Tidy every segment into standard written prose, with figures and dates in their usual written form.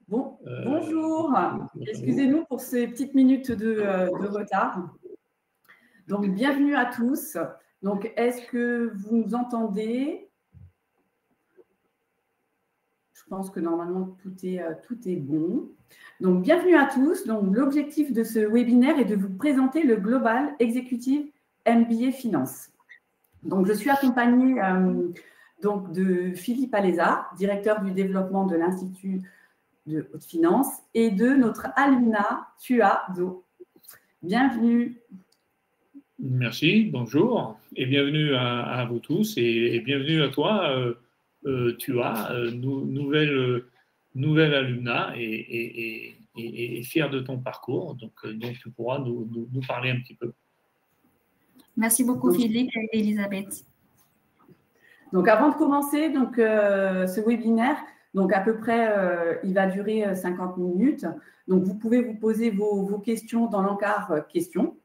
Bon, bonjour, excusez-nous pour ces petites minutes de retard. Donc, bienvenue à tous. Donc, est-ce que vous nous entendez? Je pense que normalement, tout est bon. Donc, bienvenue à tous. Donc, l'objectif de ce webinaire est de vous présenter le Global Executive MBA Finance. Donc, je suis accompagnée donc, de Philippe Alézard, directeur du développement de l'Institut de haute finance, et de notre Aluna Tuado. Bienvenue. Merci, bonjour, et bienvenue à vous tous, et bienvenue à toi, Tua, nouvelle Aluna, et fier de ton parcours, donc tu pourras nous parler un petit peu. Merci beaucoup, Philippe et Elisabeth. Donc, avant de commencer donc, ce webinaire, donc à peu près, il va durer 50 minutes. Donc, vous pouvez vous poser vos questions dans l'encart questions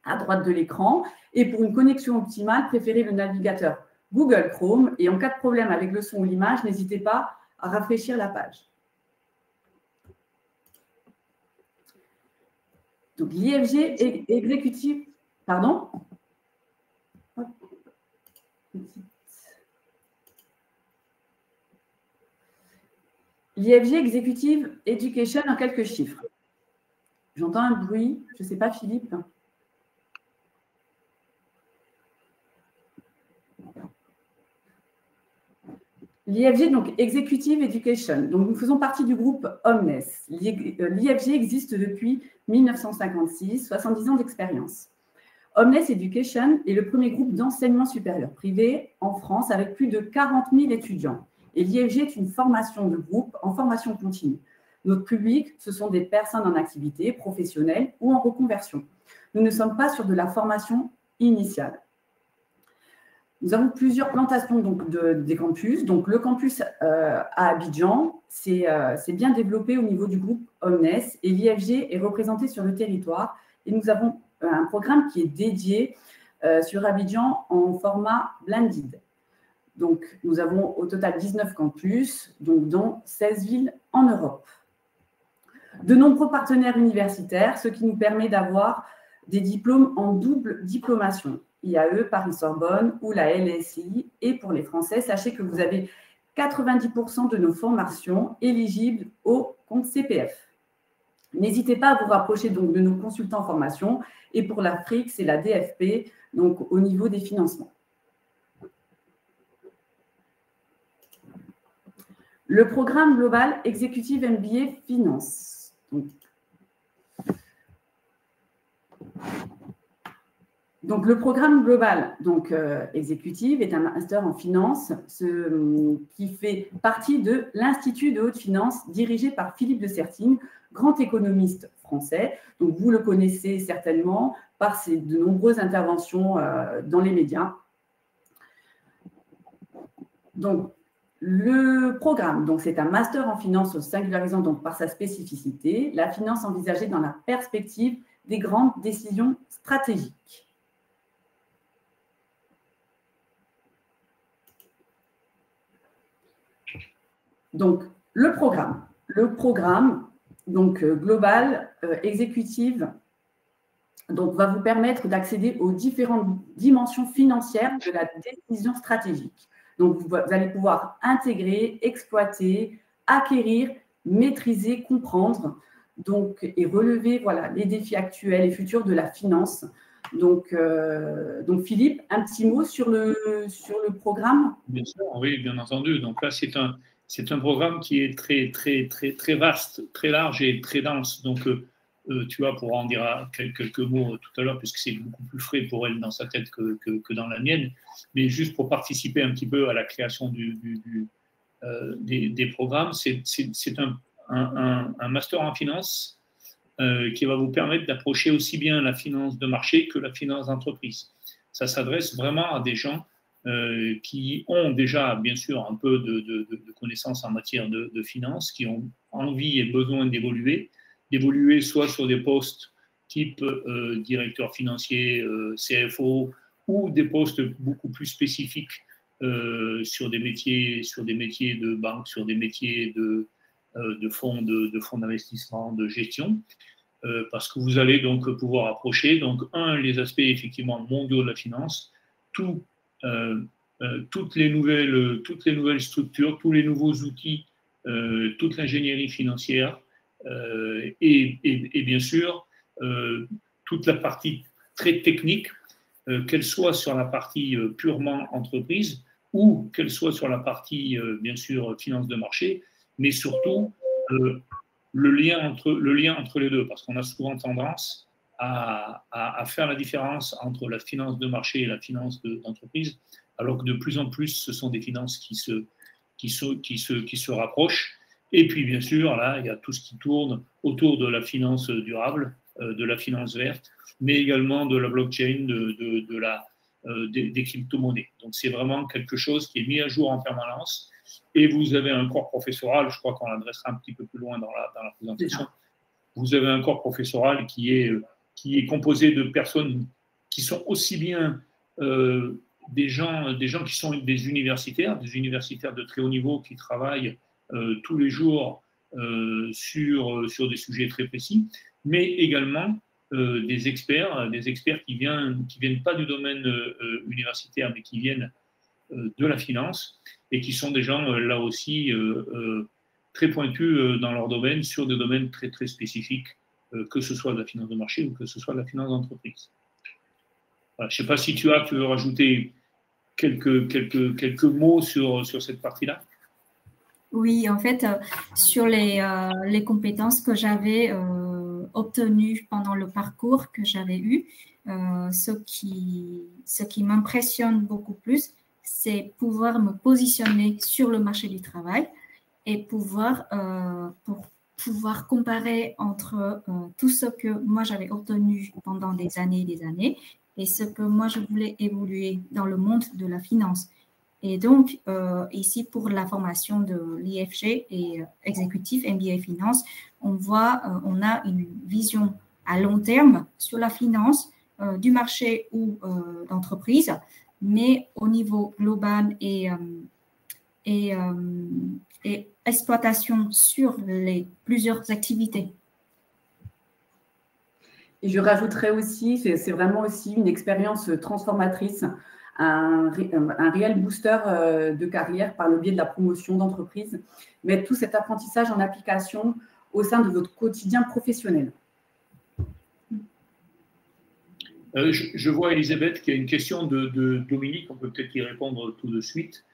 à droite de l'écran. Et pour une connexion optimale, préférez le navigateur Google Chrome. Et en cas de problème avec le son ou l'image, n'hésitez pas à rafraîchir la page. Donc, l'IFG exécutif, pardon. L'IFG Executive Education en quelques chiffres. J'entends un bruit, je ne sais pas, Philippe. L'IFG, donc Executive Education. Donc, nous faisons partie du groupe Omnes. L'IFG existe depuis 1956, 70 ans d'expérience. Omnes Education est le premier groupe d'enseignement supérieur privé en France avec plus de 40 000 étudiants. Et l'IFG est une formation de groupe en formation continue. Notre public, ce sont des personnes en activité professionnelle ou en reconversion. Nous ne sommes pas sur de la formation initiale. Nous avons plusieurs plantations donc, des campus. Donc, le campus à Abidjan, c'est bien développé au niveau du groupe Omnes et l'IFG est représenté sur le territoire. Et nous avons un programme qui est dédié sur Abidjan en format blended. Donc, nous avons au total 19 campus, donc dans 16 villes en Europe. De nombreux partenaires universitaires, ce qui nous permet d'avoir des diplômes en double diplomation, IAE, Paris-Sorbonne ou la LSI. Et pour les Français, sachez que vous avez 90% de nos formations éligibles au compte CPF. N'hésitez pas à vous rapprocher donc de nos consultants en formation. Et pour l'Afrique, c'est la DFP, donc au niveau des financements. Le programme global Executive MBA Finance. Donc, le programme global Executive est un master en finance qui fait partie de l'Institut de haute finance dirigé par Philippe de Sertine, grand économiste français. Donc, vous le connaissez certainement par ses de nombreuses interventions dans les médias. Donc, le programme, c'est un master en finance singularisant donc par sa spécificité, la finance envisagée dans la perspective des grandes décisions stratégiques. Donc, le programme global exécutive va vous permettre d'accéder aux différentes dimensions financières de la décision stratégique. Donc, vous allez pouvoir intégrer, exploiter, acquérir, maîtriser, comprendre et relever les défis actuels et futurs de la finance. Donc, Philippe, un petit mot sur le programme? Bien sûr, oui, bien entendu. Donc là, c'est un programme qui est très vaste, très large et très dense. Donc, tu pourras en dire quelques mots tout à l'heure, puisque c'est beaucoup plus frais pour elle dans sa tête que dans la mienne. Mais juste pour participer un petit peu à la création des programmes, c'est un master en finance qui va vous permettre d'approcher aussi bien la finance de marché que la finance d'entreprise. Ça s'adresse vraiment à des gens qui ont déjà, bien sûr, un peu de connaissances en matière de finance, qui ont envie et besoin d'évoluer soit sur des postes type directeur financier, CFO, ou des postes beaucoup plus spécifiques sur des métiers de banque, sur des métiers de fonds d'investissement, de gestion, parce que vous allez donc pouvoir approcher donc les aspects effectivement mondiaux de la finance, toutes les nouvelles structures, tous les nouveaux outils, toute l'ingénierie financière et bien sûr toute la partie très technique, qu'elle soit sur la partie purement entreprise ou qu'elle soit sur la partie, bien sûr, finance de marché, mais surtout le lien entre les deux, parce qu'on a souvent tendance à faire la différence entre la finance de marché et la finance d'entreprise, alors que de plus en plus, ce sont des finances qui se rapprochent. Et puis, bien sûr, là, il y a tout ce qui tourne autour de la finance durable, de la finance verte, mais également de la blockchain, des crypto-monnaies. Donc, c'est vraiment quelque chose qui est mis à jour en permanence. Et vous avez un corps professoral, je crois qu'on l'adressera un petit peu plus loin dans la présentation. Vous avez un corps professoral qui est composé de personnes qui sont aussi bien des gens qui sont des universitaires de très haut niveau qui travaillent tous les jours sur des sujets très précis, mais également des experts qui viennent pas du domaine universitaire, mais qui viennent de la finance et qui sont des gens là aussi très pointus dans leur domaine, sur des domaines très très spécifiques, que ce soit de la finance de marché ou que ce soit de la finance d'entreprise. Voilà, je ne sais pas si tu veux rajouter quelques mots sur cette partie-là. Oui, en fait, sur les compétences que j'avais obtenues pendant le parcours que j'avais eu, ce qui m'impressionne beaucoup plus, c'est pouvoir me positionner sur le marché du travail et pouvoir comparer entre tout ce que moi j'avais obtenu pendant des années et ce que moi je voulais évoluer dans le monde de la finance. Et donc, ici, pour la formation de l'IFG et exécutif MBA Finance, on a une vision à long terme sur la finance du marché ou d'entreprise, mais au niveau global et exploitation sur les plusieurs activités. Et je rajouterais aussi, c'est vraiment aussi une expérience transformatrice, un réel booster de carrière par le biais de la promotion d'entreprise, mettre tout cet apprentissage en application au sein de votre quotidien professionnel. Je vois, Elisabeth, qu'il y a une question de Dominique, on peut peut-être y répondre tout de suite.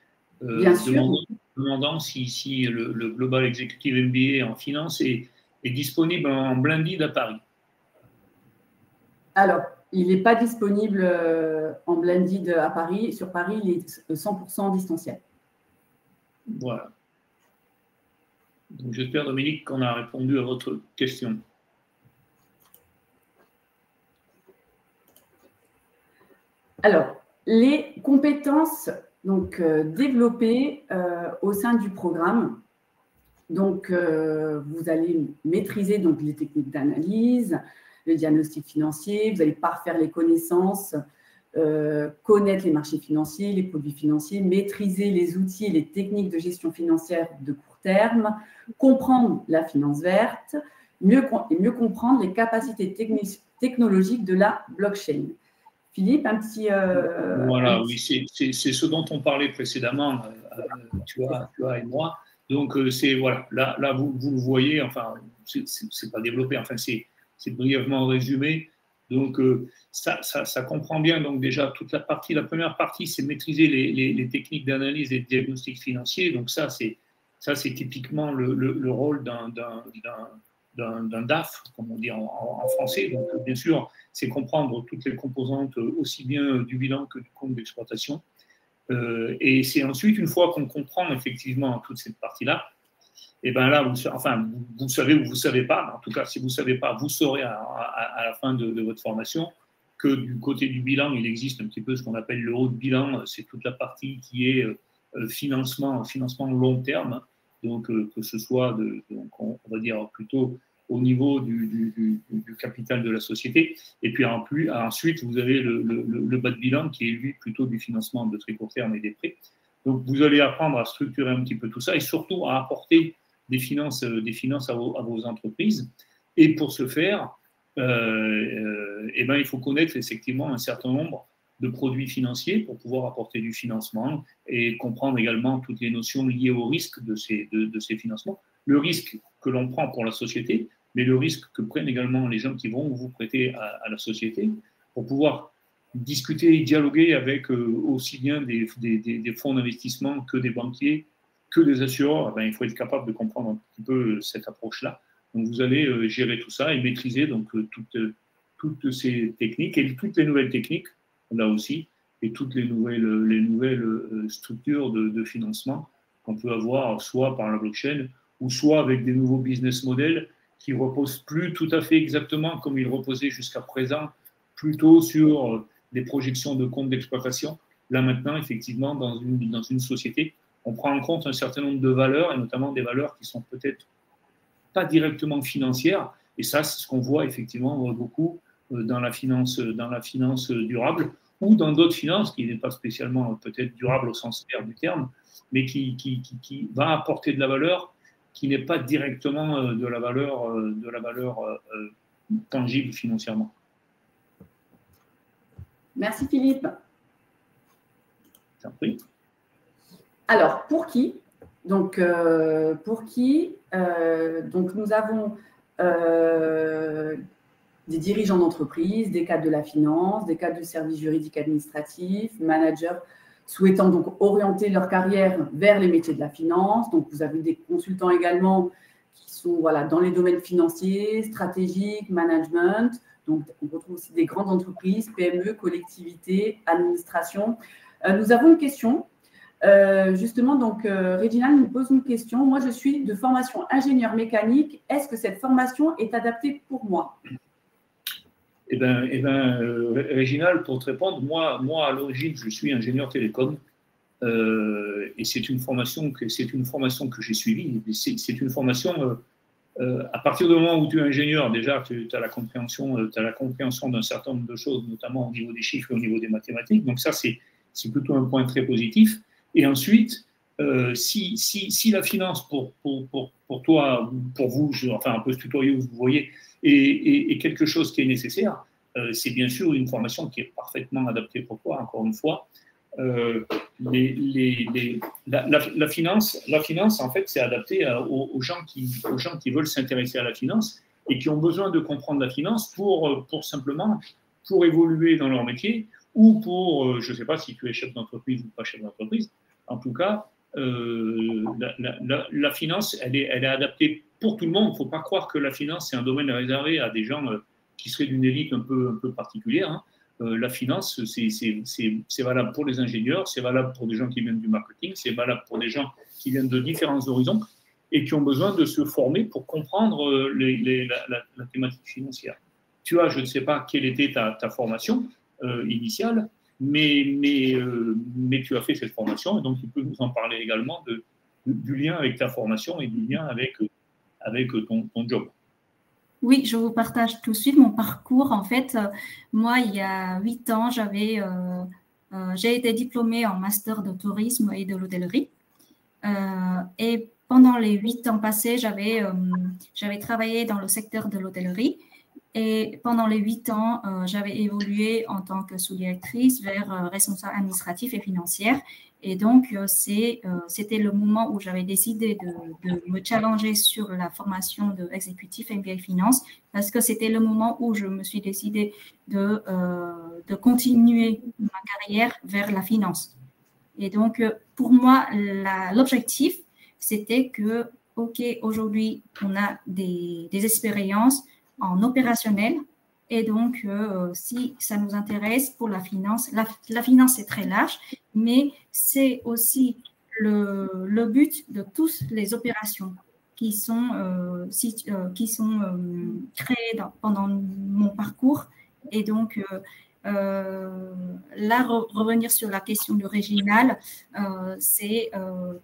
Bien sûr. Demandant si le Global Executive MBA en finance est disponible en blended à Paris. Alors, il n'est pas disponible en blended à Paris. Sur Paris, il est 100% en distanciel. Voilà. Donc, j'espère, Dominique, qu'on a répondu à votre question. Alors, les compétences développées au sein du programme. Donc, vous allez maîtriser les techniques d'analyse, le diagnostic financier, vous allez parfaire les connaissances, connaître les marchés financiers, les produits financiers, maîtriser les outils et les techniques de gestion financière de court terme, comprendre la finance verte, mieux comprendre les capacités technologiques de la blockchain. Philippe, un petit… Voilà, oui, c'est ce dont on parlait précédemment, tu vois, et moi. Donc, voilà, là vous le voyez, enfin, c'est pas développé, enfin, c'est brièvement résumé. Donc, ça comprend bien, donc déjà, la première partie, c'est maîtriser les techniques d'analyse et de diagnostic financier. Donc, ça, c'est typiquement le rôle d'un DAF, comme on dit en français. Donc, bien sûr, c'est comprendre toutes les composantes, aussi bien du bilan que du compte d'exploitation. Et c'est ensuite, une fois qu'on comprend effectivement toute cette partie-là, et bien là, vous savez ou vous ne savez pas, en tout cas, si vous ne savez pas, vous saurez à la fin de votre formation que du côté du bilan, il existe un petit peu ce qu'on appelle le haut de bilan, c'est toute la partie qui est financement long terme, donc que ce soit, on va dire plutôt au niveau du capital de la société. Et puis ensuite, vous avez le bas de bilan qui est lui plutôt du financement de très court terme et des prêts. Donc vous allez apprendre à structurer un petit peu tout ça et surtout à apporter des finances à vos entreprises. Et pour ce faire, il faut connaître effectivement un certain nombre de produits financiers pour pouvoir apporter du financement et comprendre également toutes les notions liées au risque de ces financements. Le risque que l'on prend pour la société, mais le risque que prennent également les gens qui vont vous prêter à la société pour pouvoir discuter et dialoguer avec aussi bien des fonds d'investissement que des banquiers, que des assureurs. Il faut être capable de comprendre un petit peu cette approche-là. Donc, vous allez gérer tout ça et maîtriser donc, toutes ces techniques et toutes les nouvelles techniques, là aussi, et toutes les nouvelles structures de financement qu'on peut avoir soit par la blockchain ou soit avec des nouveaux business models qui ne reposent plus tout à fait exactement comme ils reposaient jusqu'à présent, plutôt sur des projections de comptes d'exploitation. Là maintenant, effectivement, dans une société, on prend en compte un certain nombre de valeurs, et notamment des valeurs qui sont peut-être pas directement financières. Et ça, c'est ce qu'on voit effectivement beaucoup dans la finance durable ou dans d'autres finances qui n'est pas spécialement peut-être durable au sens clair du terme, mais qui va apporter de la valeur qui n'est pas directement de la valeur tangible financièrement. Merci Philippe. T'en prie. Alors, pour qui? Donc, donc nous avons des dirigeants d'entreprise, des cadres de la finance, des cadres de services juridiques administratifs, managers souhaitant donc orienter leur carrière vers les métiers de la finance. Donc, vous avez des consultants également qui sont dans les domaines financiers, stratégiques, management. Donc, on retrouve aussi des grandes entreprises, PME, collectivités, administration. Nous avons une question. Justement, donc, Réginald nous pose une question. Moi, je suis de formation ingénieur mécanique. Est-ce que cette formation est adaptée pour moi? Réginald, pour te répondre, moi à l'origine, je suis ingénieur télécom. Et c'est une formation que j'ai suivie. C'est une formation, à partir du moment où tu es ingénieur, déjà, tu as la compréhension d'un certain nombre de choses, notamment au niveau des chiffres et au niveau des mathématiques. Donc ça, c'est plutôt un point très positif. Et ensuite, si la finance pour toi, pour vous, enfin un peu ce tutoriel, vous voyez, est quelque chose qui est nécessaire, c'est bien sûr une formation qui est parfaitement adaptée pour toi, encore une fois. La finance, en fait, c'est adapté aux gens qui veulent s'intéresser à la finance et qui ont besoin de comprendre la finance pour évoluer dans leur métier ou pour, je ne sais pas si tu es chef d'entreprise ou pas chef d'entreprise. En tout cas, la finance, elle est adaptée pour tout le monde. Il ne faut pas croire que la finance, c'est un domaine réservé à des gens qui seraient d'une élite un peu particulière, hein. La finance, c'est valable pour les ingénieurs, c'est valable pour des gens qui viennent du marketing, c'est valable pour des gens qui viennent de différents horizons et qui ont besoin de se former pour comprendre la thématique financière. Tu as, je ne sais pas quelle était ta formation initiale, mais tu as fait cette formation et donc tu peux nous en parler également du lien avec ta formation et du lien avec ton job. Oui, je vous partage tout de suite mon parcours. En fait, moi, il y a 8 ans, j'ai été diplômée en master de tourisme et de l'hôtellerie. Et pendant les 8 ans passés, j'avais travaillé dans le secteur de l'hôtellerie. Et pendant les 8 ans, j'avais évolué en tant que sous-directrice vers responsable administratif et financière. Et donc, c'était le moment où j'avais décidé de me challenger sur la formation de exécutif MBA Finance parce que c'était le moment où je me suis décidée de continuer ma carrière vers la finance. Et donc, pour moi, l'objectif, c'était que, OK, aujourd'hui, on a des expériences en opérationnel. Et donc, si ça nous intéresse pour la finance, la finance est très large, mais c'est aussi le but de toutes les opérations qui sont créées pendant mon parcours. Et donc, là, revenir sur la question de Réginald, c'est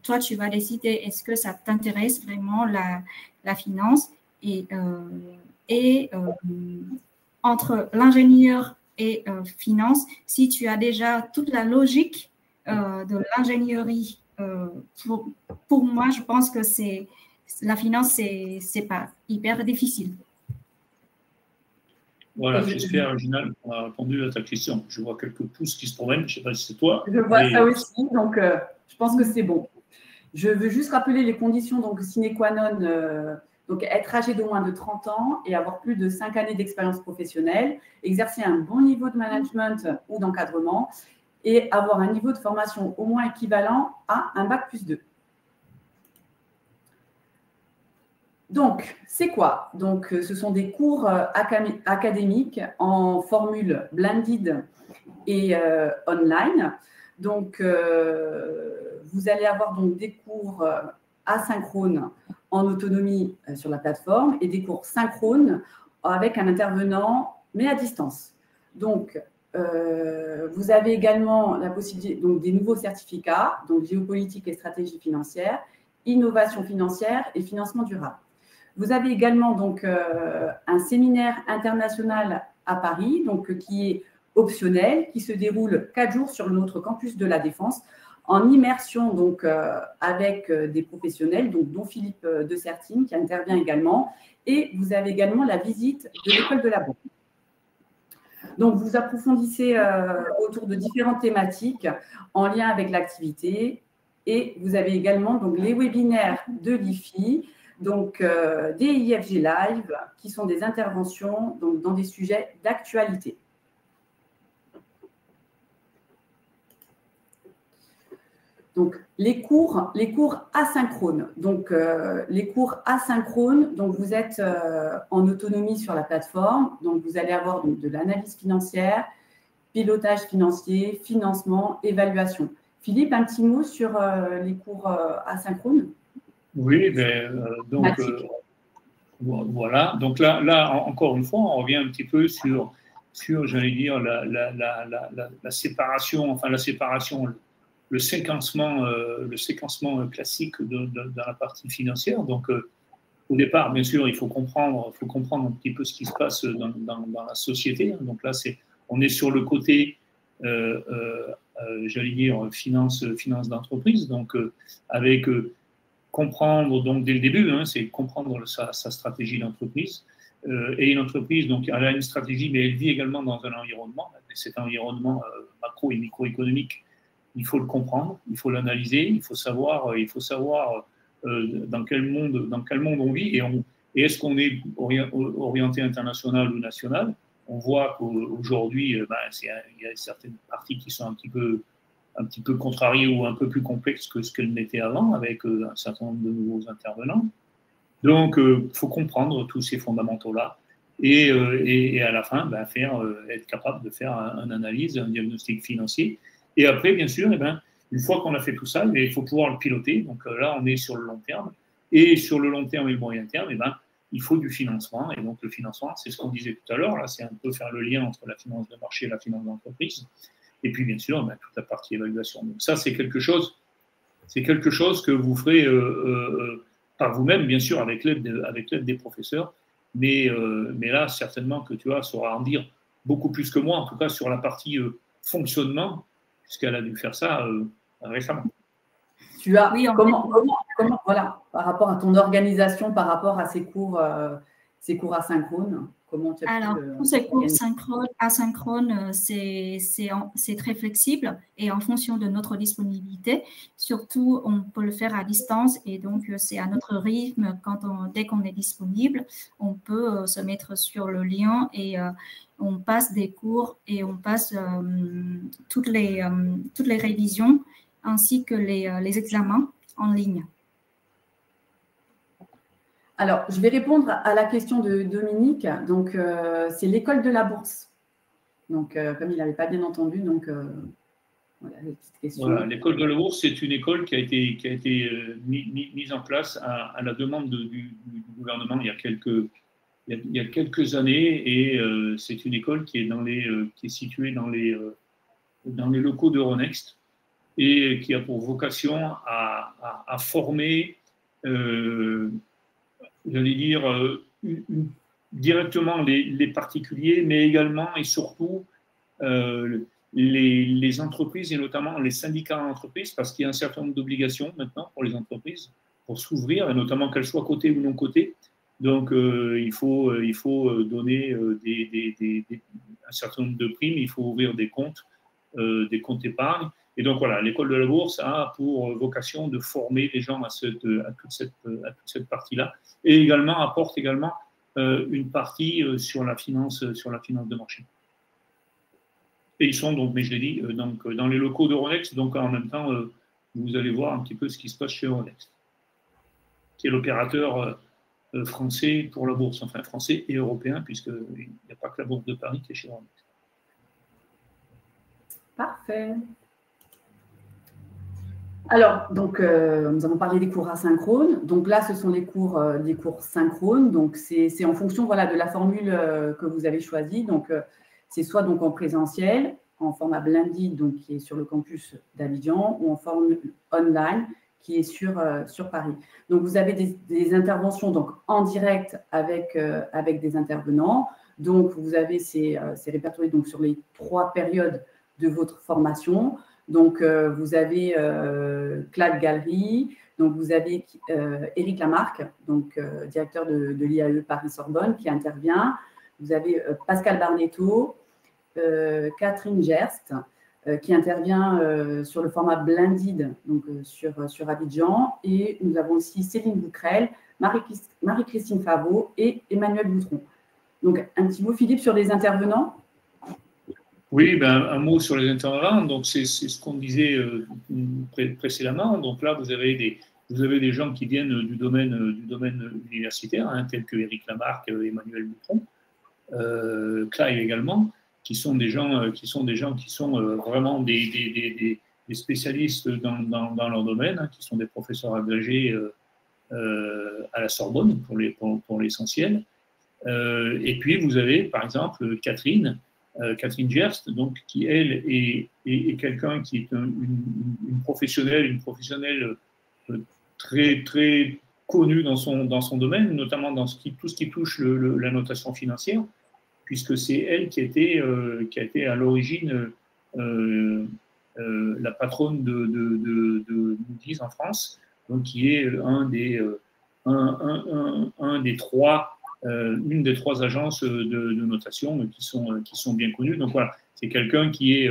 toi, tu vas décider est-ce que ça t'intéresse vraiment la finance. Et entre l'ingénieur et finance, si tu as déjà toute la logique de l'ingénierie, pour moi, je pense que la finance, c'est pas hyper difficile. Voilà, j'espère, Ginal, qu'on a répondu à ta question. Je vois quelques pouces qui se promènent, je ne sais pas si c'est toi. Je vois ça aussi, donc je pense que c'est bon. Je veux juste rappeler les conditions donc sine qua non, donc être âgé d'au moins de 30 ans et avoir plus de 5 années d'expérience professionnelle, exercer un bon niveau de management ou d'encadrement et avoir un niveau de formation au moins équivalent à un bac+2. Donc, c'est quoi? Donc, ce sont des cours académiques en formule blended et online. Donc, vous allez avoir donc des cours asynchrones en autonomie sur la plateforme et des cours synchrones avec un intervenant, mais à distance. Donc, vous avez également la possibilité donc, des nouveaux certificats, donc géopolitique et stratégie financière, innovation financière et financement durable. Vous avez également donc un séminaire international à Paris, donc qui est optionnel, qui se déroule 4 jours sur notre campus de la Défense, en immersion donc avec des professionnels, donc dont Philippe de Sertine qui intervient également, et vous avez également la visite de l'école de la banque. Donc vous approfondissez autour de différentes thématiques en lien avec l'activité, et vous avez également donc les webinaires de l'IFI. Donc, des IFG Live, qui sont des interventions donc, dans des sujets d'actualité. Donc, les cours asynchrones. Donc, les cours asynchrones, donc vous êtes en autonomie sur la plateforme. Donc, vous allez avoir donc, de l'analyse financière, pilotage financier, financement, évaluation. Philippe, un petit mot sur les cours asynchrones? Oui, donc voilà. Donc là, encore une fois, on revient un petit peu sur j'allais dire, la séparation, enfin la séparation, le séquencement classique dans la partie financière. Donc, au départ, bien sûr, il faut comprendre un petit peu ce qui se passe dans la société. Donc là, on est sur le côté, j'allais dire, finance d'entreprise. Donc, avec comprendre donc dès le début, c'est comprendre sa stratégie d'entreprise. Et une entreprise, donc, elle a une stratégie, mais elle vit également dans un environnement. Cet environnement macro et microéconomique, il faut le comprendre, il faut l'analyser, il faut savoir dans quel monde on vit et est-ce qu'on est orienté international ou national. On voit qu'aujourd'hui, il y a certaines parties qui sont un petit peu contrariées ou un peu plus complexes que ce qu'elles n'étaient avant, avec un certain nombre de nouveaux intervenants. Donc, il faut comprendre tous ces fondamentaux-là et à la fin, être capable de faire une analyse, un diagnostic financier. Et après, bien sûr, une fois qu'on a fait tout ça, il faut pouvoir le piloter. Donc là, on est sur le long terme. Et sur le long terme et le moyen terme, il faut du financement. Et donc, le financement, c'est ce qu'on disait tout à l'heure. Là, c'est un peu faire le lien entre la finance de marché et la finance d'entreprise. Et puis, bien sûr, toute la partie évaluation. Donc, ça, c'est quelque chose que vous ferez par vous-même, bien sûr, avec l'aide des professeurs. Mais là, certainement que tu sauras en dire beaucoup plus que moi, en tout cas sur la partie fonctionnement, puisqu'elle a dû faire ça récemment. Tu as comment, voilà, par rapport à ton organisation, par rapport à ces cours asynchrones, comment tu as Alors, pour ces cours asynchrones, c'est très flexible et en fonction de notre disponibilité. Surtout, on peut le faire à distance et donc c'est à notre rythme. Dès qu'on est disponible, on peut se mettre sur le lien et on passe des cours et on passe toutes les révisions ainsi que les examens en ligne. Alors, je vais répondre à la question de Dominique. Donc, c'est l'école de la bourse. Donc, comme il n'avait pas bien entendu, donc voilà les petites questions. Voilà, l'école de la bourse, c'est une école qui a été mise en place à la demande du gouvernement il y a quelques années, et c'est une école qui est située dans les locaux d'Euronext et qui a pour vocation à former, j'allais dire, directement les particuliers, mais également et surtout les entreprises et notamment les syndicats d'entreprise, parce qu'il y a un certain nombre d'obligations maintenant pour les entreprises pour s'ouvrir, et notamment qu'elles soient cotées ou non cotées. Donc, il faut donner un certain nombre de primes, il faut ouvrir des comptes épargne. Et donc, voilà, l'école de la bourse a pour vocation de former les gens à toute cette partie-là, et également apporte également une partie sur la finance de marché. Et ils sont donc, mais je l'ai dit, dans les locaux d'Euronext, donc en même temps, vous allez voir un petit peu ce qui se passe chez Euronext, qui est l'opérateur français pour la bourse, enfin français et européen, puisqu'il n'y a pas que la bourse de Paris qui est chez Euronext. Parfait. Alors, donc, nous avons parlé des cours asynchrones. Donc là, ce sont des cours synchrones. Donc, c'est en fonction, voilà, de la formule que vous avez choisie. Donc, c'est soit donc en présentiel, en format blended, donc qui est sur le campus d'Abidjan, ou en formule online, qui est sur Paris. Donc, vous avez des interventions donc, en direct avec des intervenants. Donc, vous avez c'est répertorié donc, sur les 3 périodes de votre formation. Donc, vous avez Claude Gallery, donc vous avez Éric Lamarque, donc directeur de l'IAE Paris-Sorbonne, qui intervient. Vous avez Pascal Barnetto, Catherine Gerst, qui intervient sur le format blended, donc sur Abidjan. Et nous avons aussi Céline Bouquerel, Marie-Christine Favreau et Emmanuel Boutron. Donc, un petit mot, Philippe, sur les intervenants. Oui, ben, un mot sur les intervenants. Donc, c'est ce qu'on disait précédemment. Donc là, vous avez des gens qui viennent du domaine universitaire, hein, tels que Éric Lamarque, Emmanuel Boutron, Clive également, qui sont des gens qui sont vraiment des spécialistes dans leur domaine, hein, qui sont des professeurs agrégés à la Sorbonne pour l'essentiel. Et puis, vous avez, par exemple, Catherine Gerst, donc, qui, elle, est quelqu'un qui est une professionnelle très, très connue dans son domaine, notamment dans tout ce qui touche la notation financière, puisque c'est elle qui a été à l'origine la patronne de Moody's en France, donc qui est une des 3 agences de notation qui sont bien connues. Donc voilà, c'est quelqu'un qui est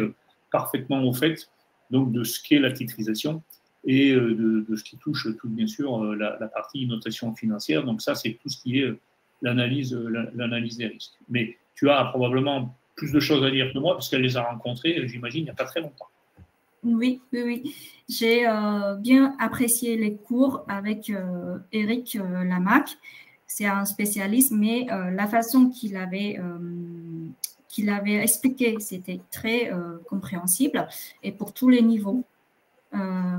parfaitement au fait donc, de ce qu'est la titrisation et de ce qui touche tout bien sûr la partie notation financière. Donc ça, c'est tout ce qui est l'analyse des risques. Mais tu as probablement plus de choses à dire que moi, parce qu'elle les a rencontrés, j'imagine, il n'y a pas très longtemps. Oui. J'ai bien apprécié les cours avec Éric Lamarque. C'est un spécialiste, mais la façon qu'il avait expliqué, c'était très compréhensible et pour tous les niveaux.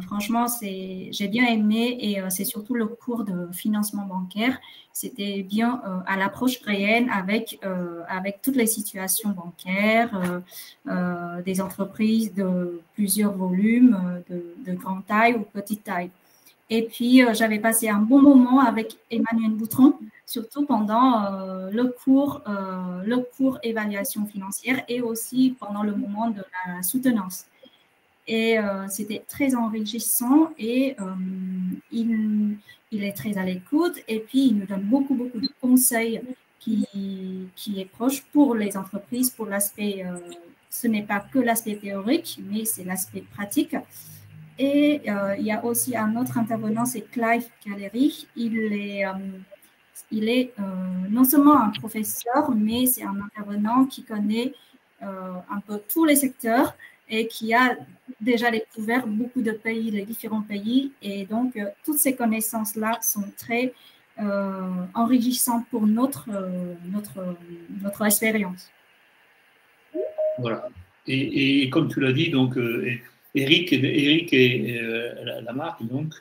Franchement, j'ai bien aimé et c'est surtout le cours de financement bancaire. C'était bien à l'approche réelle avec toutes les situations bancaires, des entreprises de plusieurs volumes, de grande taille ou petite taille. Et puis, j'avais passé un bon moment avec Emmanuel Boutron, surtout pendant le cours évaluation financière et aussi pendant le moment de la soutenance. Et c'était très enrichissant et il est très à l'écoute et puis il nous donne beaucoup de conseils qui est proche pour les entreprises, pour l'aspect, ce n'est pas que l'aspect théorique, mais c'est l'aspect pratique. Et il y a aussi un autre intervenant, c'est Clive Gallery. Il est non seulement un professeur, mais c'est un intervenant qui connaît un peu tous les secteurs et qui a déjà découvert beaucoup de pays, les différents pays. Et donc, toutes ces connaissances-là sont très enrichissantes pour notre expérience. Voilà. Et comme tu l'as dit, donc, Éric Lamarque, donc,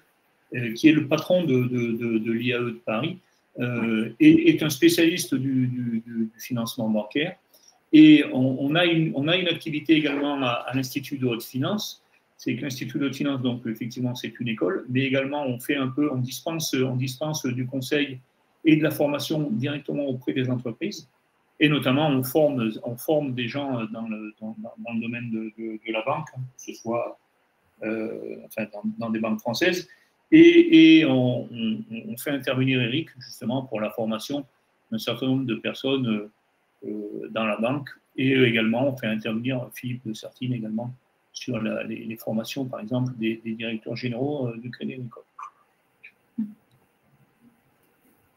qui est le patron de l'IAE de Paris, est un spécialiste du financement bancaire. Et on a une activité également à l'Institut de haute finance. C'est que l'Institut de haute finance, donc effectivement, c'est une école, mais également on dispense du conseil et de la formation directement auprès des entreprises. Et notamment, on forme des gens dans le domaine de la banque, que ce soit dans des banques françaises. Et on fait intervenir Eric, justement, pour la formation d'un certain nombre de personnes dans la banque. Et également, on fait intervenir Philippe de Sertine également sur les formations, par exemple, des directeurs généraux du Crédit Agricole.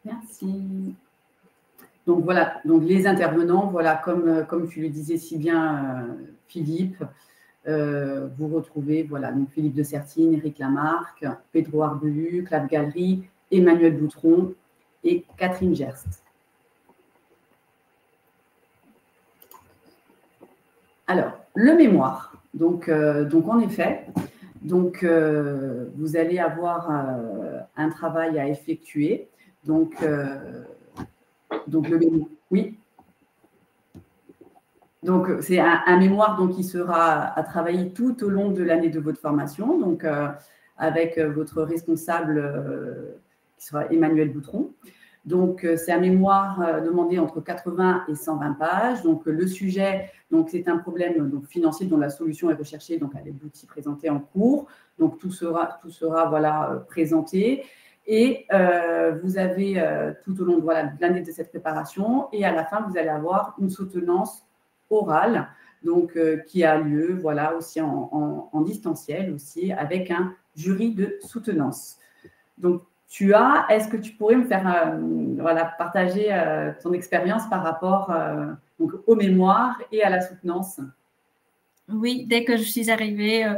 Merci. Donc voilà, donc les intervenants, voilà, comme tu le disais si bien, Philippe, vous retrouvez, voilà, donc Philippe de Sertine, Éric Lamarque, Pedro Arbelu, Claude Gallery, Emmanuel Boutron et Catherine Gerst. Alors, le mémoire. Donc en effet, vous allez avoir un travail à effectuer. Donc le mémoire, oui. Donc, c'est un mémoire donc, qui sera à travailler tout au long de l'année de votre formation, donc avec votre responsable qui sera Emmanuel Boutron. Donc, c'est un mémoire demandé entre 80 et 120 pages. Donc, le sujet, c'est un problème financier dont la solution est recherchée donc, avec l'outil présenté en cours. Donc, tout sera voilà, présenté. Et vous avez tout au long de l'année de cette préparation, et à la fin, vous allez avoir une soutenance orale, donc qui a lieu, voilà, aussi en distanciel aussi, avec un jury de soutenance. Donc, est-ce que tu pourrais me faire, voilà, partager ton expérience par rapport donc, au mémoire et à la soutenance? Oui, dès que je suis arrivée,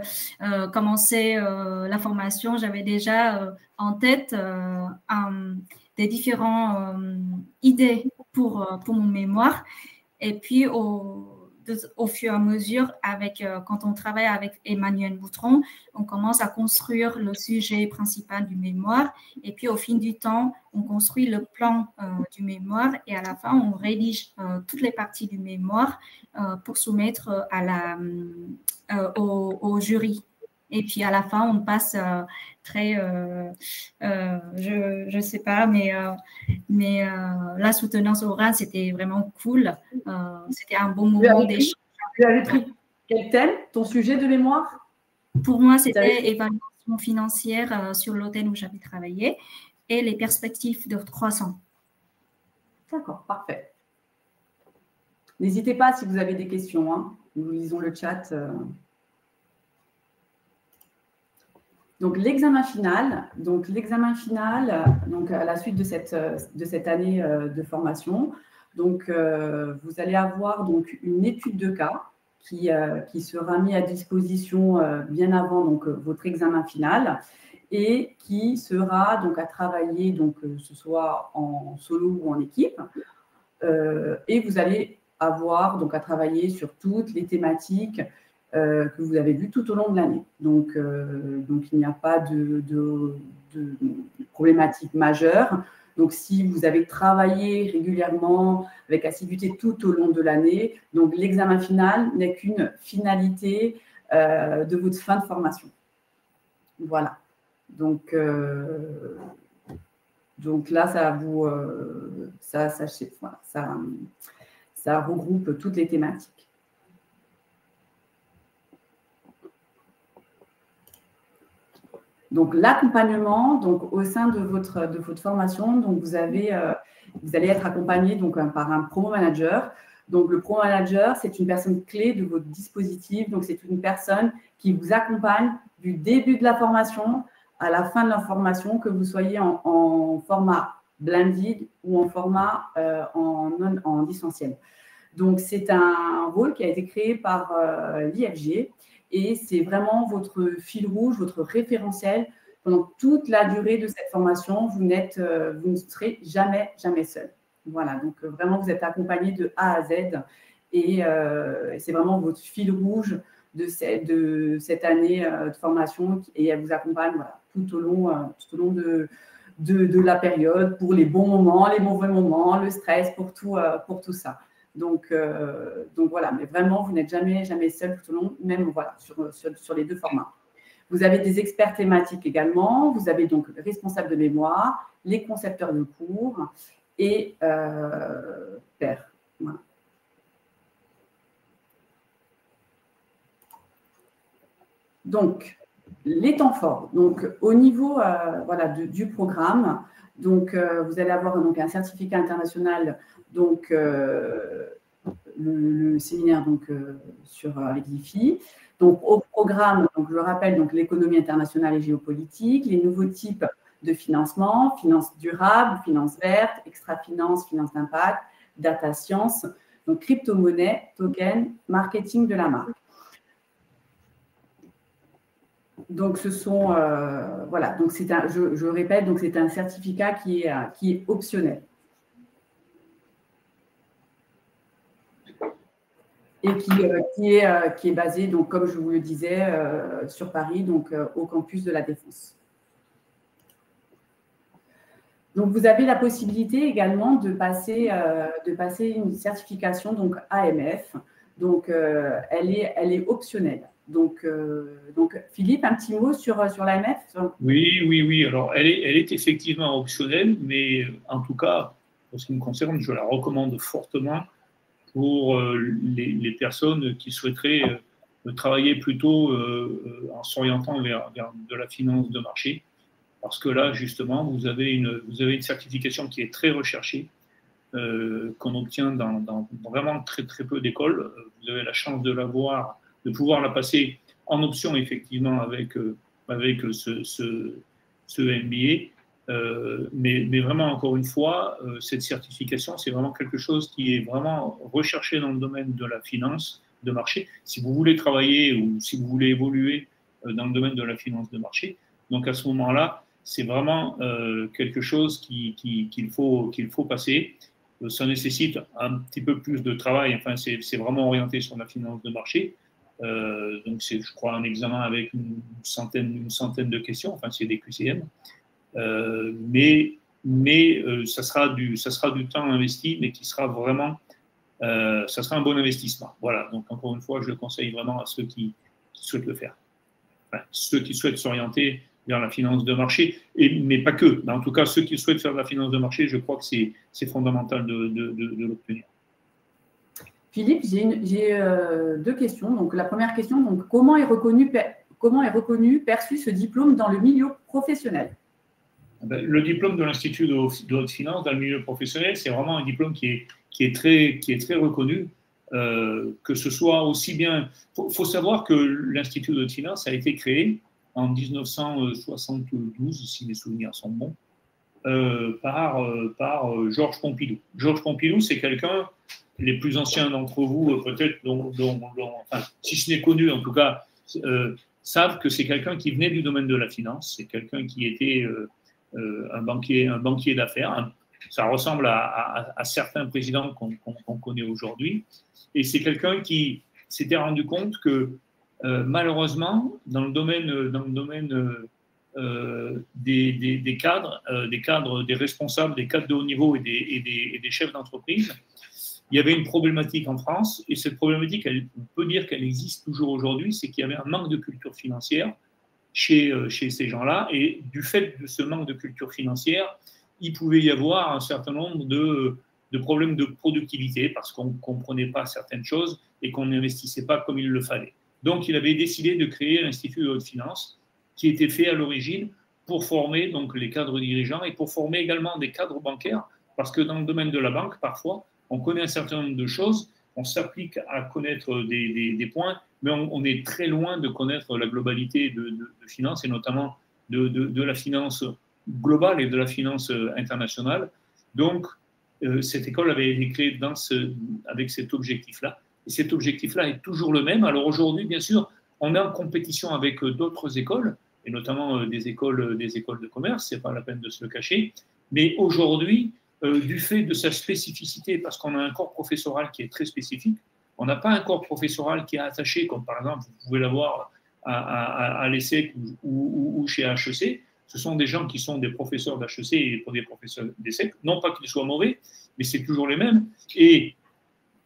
commencer la formation, j'avais déjà en tête des différentes idées pour mon mémoire. Et puis, au fur et à mesure, quand on travaille avec Emmanuel Boutron, on commence à construire le sujet principal du mémoire. Et puis, au fil du temps, on construit le plan du mémoire. Et à la fin, on rédige toutes les parties du mémoire pour soumettre au jury. Et puis, à la fin, on passe je ne sais pas, mais la soutenance orale, c'était vraiment cool. C'était un bon moment d'échange. Tu avais pris quel thème, ton sujet de mémoire? Pour moi, c'était évaluation financière sur l'hôtel où j'avais travaillé et les perspectives de croissance. D'accord, parfait. N'hésitez pas si vous avez des questions. Hein. Nous lisons le chat. Donc, l'examen final, à la suite de cette année de formation, donc, vous allez avoir donc, une étude de cas qui sera mise à disposition bien avant donc, votre examen final et qui sera donc, à travailler, donc, que ce soit en solo ou en équipe. Et vous allez avoir donc, à travailler sur toutes les thématiques que vous avez vu tout au long de l'année. Donc, il n'y a pas de problématique majeure. Donc, si vous avez travaillé régulièrement avec assiduité tout au long de l'année, donc l'examen final n'est qu'une finalité de votre fin de formation. Voilà. Donc là, ça regroupe toutes les thématiques. Donc, l'accompagnement, donc au sein de votre formation, donc vous allez être accompagné donc, par un promo manager. Donc, le promo manager, c'est une personne clé de votre dispositif. Donc, c'est une personne qui vous accompagne du début de la formation à la fin de la formation, que vous soyez en format blended ou en format en distanciel. Donc, c'est un rôle qui a été créé par l'IFG. Et c'est vraiment votre fil rouge, votre référentiel. Pendant toute la durée de cette formation, vous ne serez jamais seul. Voilà, donc vraiment, vous êtes accompagné de A à Z. Et c'est vraiment votre fil rouge de cette année de formation. Et elle vous accompagne voilà, tout au long de la période, pour les bons moments, les mauvais moments, le stress, pour tout ça. Donc voilà, mais vraiment, vous n'êtes jamais seul tout au long, même voilà, sur les deux formats. Vous avez des experts thématiques également. Vous avez donc le responsable de mémoire, les concepteurs de cours et pairs. Voilà. Donc, les temps forts. Donc, au niveau voilà, du programme, donc, vous allez avoir donc, un certificat international, donc le séminaire donc, avec l'IFI. Donc, au programme, donc, je le rappelle, donc, l'économie internationale et géopolitique, les nouveaux types de financement, finance durable, finance verte, extra-finance, finance d'impact, data science, donc crypto-monnaie, token, marketing de la marque. Donc, ce sont, voilà, donc c'est un, je répète, donc c'est un certificat qui est optionnel. Et qui est basé, donc, comme je vous le disais, sur Paris, donc au campus de la Défense. Donc, vous avez la possibilité également de passer une certification donc AMF. Donc, elle est optionnelle. Donc, Philippe, un petit mot sur l'AMF? Oui. Alors, elle est effectivement optionnelle, mais en tout cas, pour ce qui me concerne, je la recommande fortement pour les personnes qui souhaiteraient travailler plutôt en s'orientant vers de la finance de marché. Parce que là, justement, vous avez une certification qui est très recherchée, qu'on obtient dans vraiment très, très peu d'écoles. Vous avez la chance de l'avoir, de pouvoir la passer en option, effectivement, avec ce MBA. Mais vraiment, encore une fois, cette certification, c'est vraiment quelque chose qui est vraiment recherché dans le domaine de la finance de marché. Si vous voulez travailler ou si vous voulez évoluer dans le domaine de la finance de marché, donc à ce moment-là, c'est vraiment quelque chose qu'il faut passer. Ça nécessite un petit peu plus de travail. Enfin, c'est vraiment orienté sur la finance de marché. Donc, c'est, je crois, un examen avec une centaine de questions. Enfin, c'est des QCM. Mais ça sera du temps investi, mais qui sera vraiment, ça sera un bon investissement. Voilà. Donc, encore une fois, je le conseille vraiment à ceux qui souhaitent le faire. Enfin, ceux qui souhaitent s'orienter vers la finance de marché, mais pas que. Mais en tout cas, ceux qui souhaitent faire de la finance de marché, je crois que c'est fondamental de l'obtenir. Philippe, j'ai deux questions. Donc, la première question, donc, comment est reconnu, perçu ce diplôme dans le milieu professionnel? Le diplôme de l'Institut de haute finance dans le milieu professionnel, c'est vraiment un diplôme qui est très reconnu, que ce soit aussi bien... Il faut savoir que l'Institut de haute finance a été créé en 1972, si mes souvenirs sont bons, par Georges Pompidou. Georges Pompidou, c'est quelqu'un, les plus anciens d'entre vous, peut-être, enfin, si ce n'est connu, en tout cas, savent que c'est quelqu'un qui venait du domaine de la finance, c'est quelqu'un qui était un banquier d'affaires. Ça ressemble à certains présidents qu'on connaît aujourd'hui. Et c'est quelqu'un qui s'était rendu compte que malheureusement, dans le domaine des cadres, des responsables, des cadres de haut niveau et des chefs d'entreprise, il y avait une problématique en France, et cette problématique, on peut dire qu'elle existe toujours aujourd'hui, c'est qu'il y avait un manque de culture financière chez ces gens-là, et du fait de ce manque de culture financière, il pouvait y avoir un certain nombre de problèmes de productivité, parce qu'on ne comprenait pas certaines choses et qu'on n'investissait pas comme il le fallait. Donc, il avait décidé de créer l'Institut de haute finance, qui était fait à l'origine pour former donc, les cadres dirigeants et pour former également des cadres bancaires, parce que dans le domaine de la banque, parfois, on connaît un certain nombre de choses, on s'applique à connaître des points, mais on est très loin de connaître la globalité de finance, et notamment de la finance globale et de la finance internationale. Donc, cette école avait été créée avec cet objectif-là. Et cet objectif-là est toujours le même. Alors aujourd'hui, bien sûr, on est en compétition avec d'autres écoles, et notamment des écoles de commerce, ce n'est pas la peine de se le cacher. Mais aujourd'hui, du fait de sa spécificité, parce qu'on a un corps professoral qui est très spécifique, on n'a pas un corps professoral qui est attaché, comme par exemple, vous pouvez l'avoir à l'ESSEC ou chez HEC. Ce sont des gens qui sont des professeurs d'HEC et pour des professeurs d'ESSEC. Non pas qu'ils soient mauvais, mais c'est toujours les mêmes. Et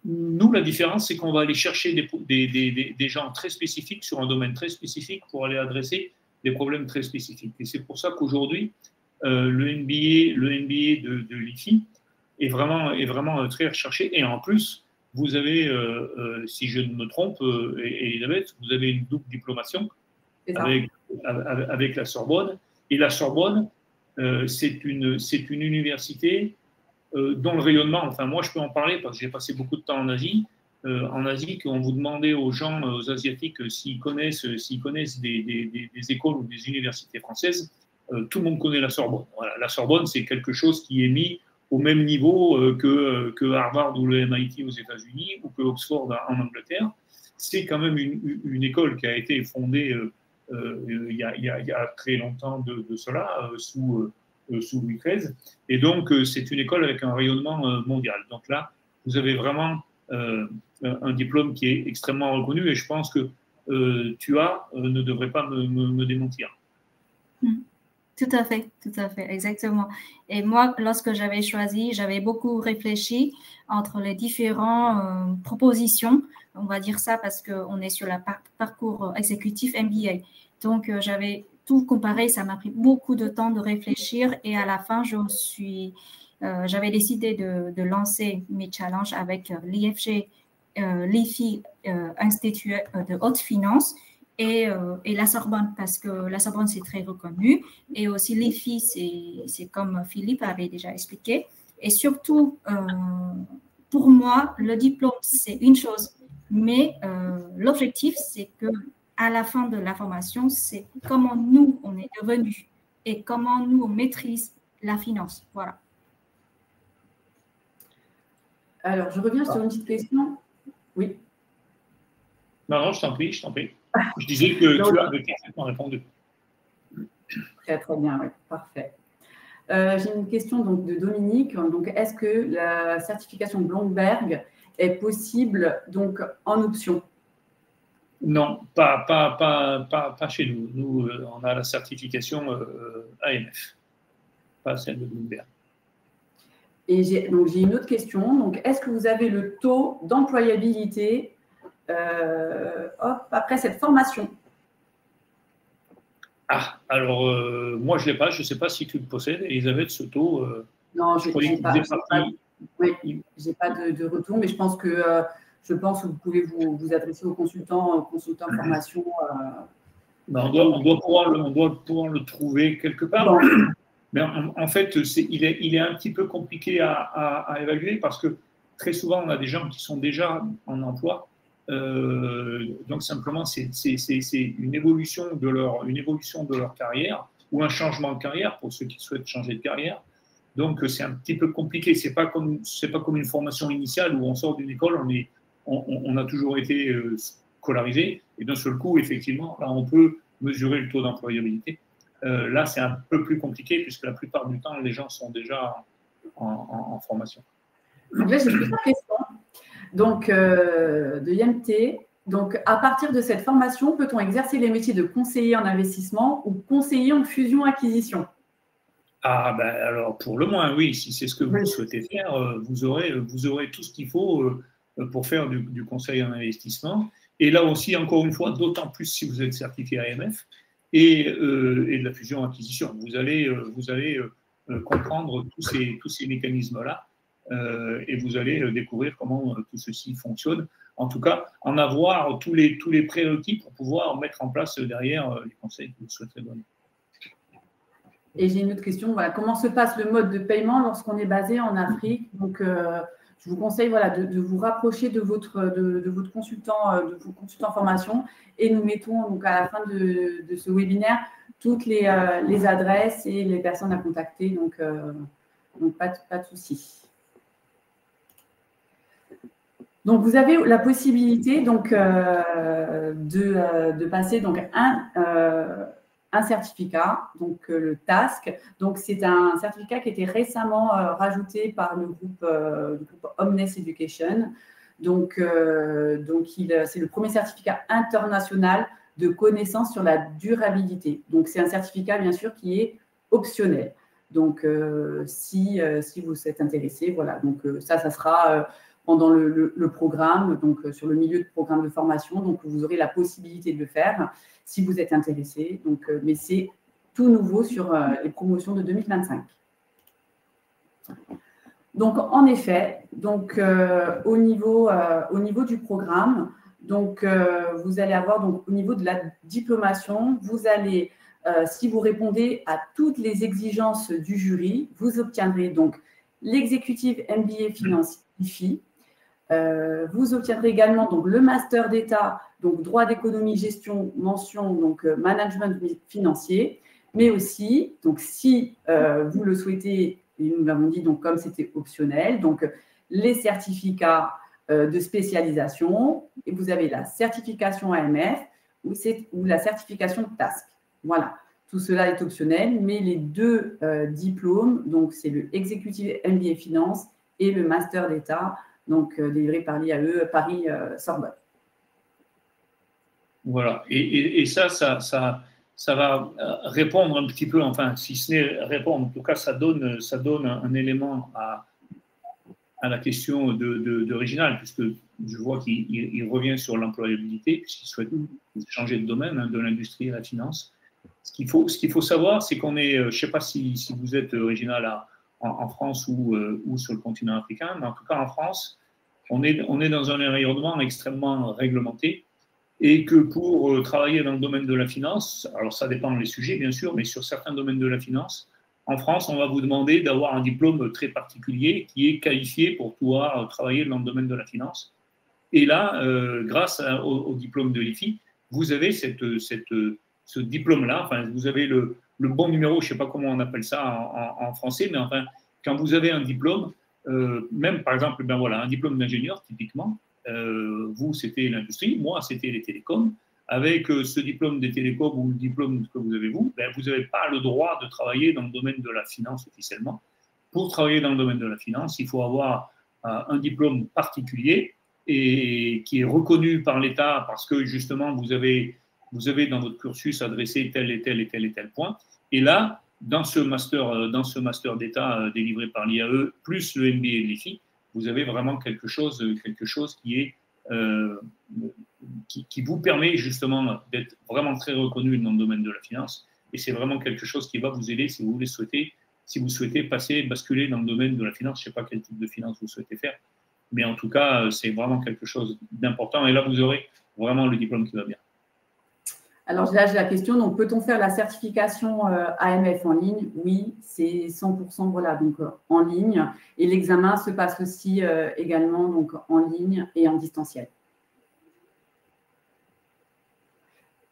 nous, la différence, c'est qu'on va aller chercher des gens très spécifiques sur un domaine très spécifique pour aller adresser des problèmes très spécifiques. Et c'est pour ça qu'aujourd'hui, le MBA de l'IFI est vraiment très recherché. Et en plus, vous avez, si je ne me trompe, Elisabeth, vous avez une double diplomation avec la Sorbonne. Et la Sorbonne, c'est une université dont le rayonnement, enfin moi je peux en parler parce que j'ai passé beaucoup de temps en Asie. Quand on vous demandait aux gens, aux Asiatiques, s'ils connaissent des écoles ou des universités françaises, tout le monde connaît la Sorbonne. Voilà, la Sorbonne, c'est quelque chose qui est mis au même niveau que Harvard ou le MIT aux États-Unis ou que Oxford en Angleterre. C'est quand même une école qui a été fondée il y a très longtemps de cela, sous Louis XIII. Et donc, c'est une école avec un rayonnement mondial. Donc là, vous avez vraiment un diplôme qui est extrêmement reconnu et je pense que ne devrait pas me démentir. Tout à fait, exactement. Et moi, lorsque j'avais choisi, j'avais beaucoup réfléchi entre les différentes propositions, on va dire ça parce qu'on est sur le parcours exécutif MBA. Donc, j'avais tout comparé, ça m'a pris beaucoup de temps de réfléchir et à la fin, j'avais décidé de lancer mes challenges avec l'IFG, l'IFI, Institut de haute finance, et la Sorbonne, parce que la Sorbonne, c'est très reconnu. Et aussi, l'IFI, c'est comme Philippe avait déjà expliqué. Et surtout, pour moi, le diplôme, c'est une chose. Mais l'objectif, c'est qu'à la fin de la formation, c'est comment nous, on est devenus et comment nous, on maîtrise la finance. Voilà. Alors, je reviens sur une petite question. Oui. Non, je t'en prie. Je disais que tu avais parfaitement répondu. Très, très bien, oui, parfait. J'ai une question donc, de Dominique. Donc, est-ce que la certification Bloomberg est possible donc, en option? Non, pas chez nous. Nous, on a la certification AMF, pas celle de Bloomberg. Et j'ai une autre question. Donc, est-ce que vous avez le taux d'employabilité après cette formation? Ah, alors moi je ne l'ai pas, je ne sais pas si tu le possèdes, Elisabeth, ce taux. Non, je n'ai pas, de retour, mais je pense que vous pouvez vous adresser aux consultants formation. On doit pouvoir le trouver quelque part. Bon. Mais en fait, il est un petit peu compliqué à évaluer parce que très souvent, on a des gens qui sont déjà en emploi. Donc simplement, c'est une évolution de leur carrière ou un changement de carrière pour ceux qui souhaitent changer de carrière. Donc c'est un petit peu compliqué. C'est pas comme une formation initiale où on sort d'une école, on a toujours été scolarisé et d'un seul coup, effectivement, là on peut mesurer le taux d'employabilité. Là, c'est un peu plus compliqué puisque la plupart du temps, les gens sont déjà en formation. Donc là, j'ai plusieurs questions. Donc, de YMT. Donc, à partir de cette formation, peut-on exercer les métiers de conseiller en investissement ou conseiller en fusion-acquisition? Ah, ben alors, pour le moins, oui. Si c'est ce que vous souhaitez faire, vous aurez tout ce qu'il faut pour faire du conseil en investissement. Et là aussi, encore une fois, d'autant plus si vous êtes certifié AMF et de la fusion-acquisition. Vous allez comprendre tous ces mécanismes-là. Et vous allez découvrir comment tout ceci fonctionne. En tout cas, en avoir tous les prérequis pour pouvoir mettre en place derrière les conseils que vous souhaiterez donner. Et j'ai une autre question. Voilà, comment se passe le mode de paiement lorsqu'on est basé en Afrique? Donc, je vous conseille de vous rapprocher de votre consultant, de vos consultants formation, et nous mettons donc à la fin de ce webinaire toutes les adresses et les personnes à contacter. Donc pas de souci. Donc, vous avez la possibilité donc, de passer donc, un certificat, donc le TASC. Donc, c'est un certificat qui a été récemment rajouté par le groupe Omnes Education. Donc c'est le premier certificat international de connaissances sur la durabilité. Donc, c'est un certificat, bien sûr, qui est optionnel. Donc, si vous êtes intéressé, voilà. Donc, ça sera… pendant le programme, donc sur le milieu de programme de formation. Donc, vous aurez la possibilité de le faire si vous êtes intéressé. Donc, mais c'est tout nouveau sur les promotions de 2025. Donc, en effet, donc, au niveau du programme, donc, vous allez avoir, donc, au niveau de la diplomation, vous allez, si vous répondez à toutes les exigences du jury, vous obtiendrez donc l'exécutive MBA Finance IFI. Vous obtiendrez également donc, le master d'État, donc droit d'économie, gestion, mention, donc management financier, mais aussi, donc, si vous le souhaitez, et nous l'avons dit, donc, comme c'était optionnel, donc les certificats de spécialisation, et vous avez la certification AMF ou la certification TASC. Voilà, tout cela est optionnel, mais les deux diplômes, donc c'est le Executive MBA Finance et le Master d'État, donc délivré par l'IAE Paris-Sorbonne. Voilà, et ça va répondre un petit peu, enfin, si ce n'est répondre, en tout cas, ça donne un élément à la question de Réginald, puisque je vois qu'il revient sur l'employabilité, puisqu'il souhaite changer de domaine, hein, de l'industrie à la finance. Ce qu'il faut savoir, c'est qu'on est, je ne sais pas si vous êtes Réginald en France ou sur le continent africain, mais en tout cas en France, on est dans un environnement extrêmement réglementé, et que pour travailler dans le domaine de la finance, alors ça dépend des sujets bien sûr, mais sur certains domaines de la finance, en France, on va vous demander d'avoir un diplôme très particulier qui est qualifié pour pouvoir travailler dans le domaine de la finance. Et là, grâce au diplôme de l'IFI, vous avez ce diplôme-là, enfin, vous avez le bon numéro, je ne sais pas comment on appelle ça en français, mais enfin, quand vous avez un diplôme, même par exemple, ben voilà, un diplôme d'ingénieur, typiquement, vous, c'était l'industrie, moi, c'était les télécoms. Avec ce diplôme des télécoms ou le diplôme que vous avez vous, ben, vous n'avez pas le droit de travailler dans le domaine de la finance officiellement. Pour travailler dans le domaine de la finance, il faut avoir un diplôme particulier et qui est reconnu par l'État parce que justement vous avez dans votre cursus adressé tel et tel et tel et tel point. Et là, dans ce master d'État délivré par l'IAE plus le MBA de l'IFI, vous avez vraiment quelque chose qui est qui vous permet justement d'être vraiment très reconnu dans le domaine de la finance. Et c'est vraiment quelque chose qui va vous aider si vous souhaitez basculer dans le domaine de la finance. Je ne sais pas quel type de finance vous souhaitez faire, mais en tout cas, c'est vraiment quelque chose d'important. Et là, vous aurez vraiment le diplôme qui va bien. Alors là, j'ai la question, donc peut-on faire la certification AMF en ligne? Oui, c'est 100% voilà, donc en ligne. Et l'examen se passe aussi également donc, en ligne et en distanciel.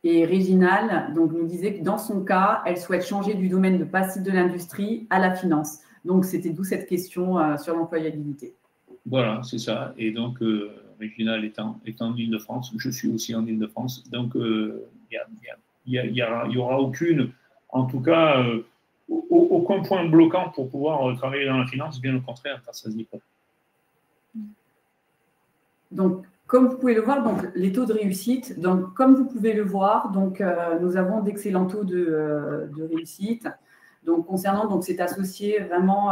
Et Réginald donc, nous disait que dans son cas, elle souhaite changer du domaine de passif de l'industrie à la finance. Donc, c'était d'où cette question sur l'employabilité. Voilà, c'est ça. Et donc, Réginald est en Île-de-France. Je suis aussi en Île-de-France. Donc, il y aura aucune, en tout cas, aucun point bloquant pour pouvoir travailler dans la finance, bien au contraire, grâce à ce diplôme. Donc, comme vous pouvez le voir, donc, les taux de réussite, donc, comme vous pouvez le voir, donc, nous avons d'excellents taux de réussite. Donc, concernant, donc, c'est associé vraiment